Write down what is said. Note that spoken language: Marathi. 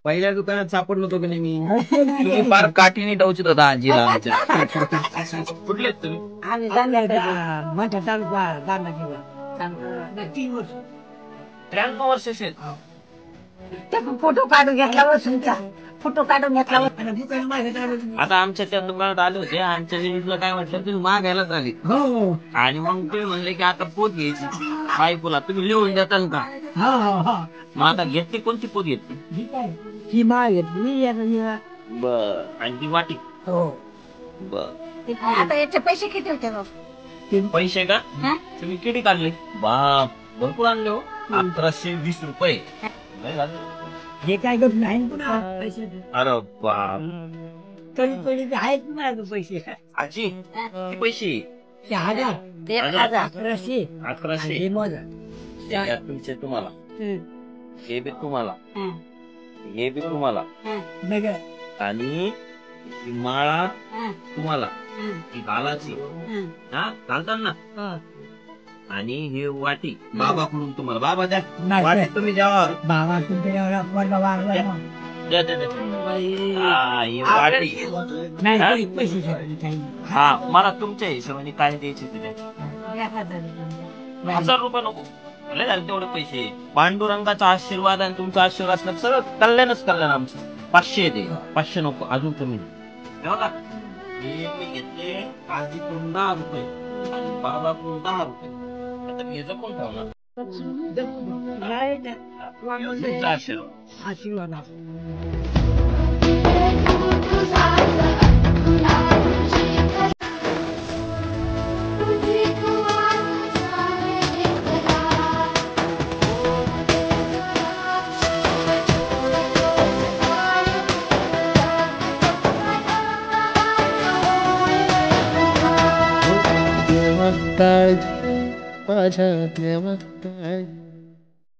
पहिल्या दुकानात सापडलो होतो की नाही मी. तुम्ही फार काठीने टवचत होता आजीला आमच्या. कुठले आहेत तुम्ही? मोठ्या तालुका 93 वर्षाचे आहेत. फोटो काढून घेतला तुमचा फोटो काढून घेतला. आता आमच्या त्या दुकानात आले होते. आमच्या लेडीजला काय म्हटलं तुम्ही मागायलाच आली. आणि मग ते म्हणले की आता पोत घ्यायची बायकोला, तुम्ही लिहून देताल का? मग आता घेतली कोणती पोत घेतली? ही माग घेतली. बर. आणि ती वाटी? हो. बर. आता याचे पैसे किती होते? पैसे का तुम्ही किती काढले? बाप, भरपूर आणले हो. 1120 रुपये. हे काय करत नाही पैसे. अरे बाप. तरी आहेत ना पैसे. आजी किती पैसे? 1100. 1100. तुमचे तुम्हाला, हे बी तुम्हाला, हे बी तुम्हाला, आणि माळा तुम्हाला, ही घालाची हा घालतात ना. आणि हे वाटी बाबाकडून तुम्हाला. बाबा द्या वाटी, तुम्ही द्यावा. बाबा तुमच्या द्या द्या द्या. हा, ही वाटी. हा, मला तुमच्या हिशोबाने काय द्यायचे ते द्या. 1000 रुपये नको, लय झाले तेवढे पैसे. पांडुरंगाचा आशीर्वाद आणि तुमचा आशीर्वाद असला सगळं कल्याणच कल्याण आमचं. 500 दे. 500 नको, अजून कमी बघा. मी घेतले आजीकडून 10 रुपये आणि बाबाकडून 10 रुपये. आता मी जपून ठेवणार. आशीर्वाद. माझ्या देवा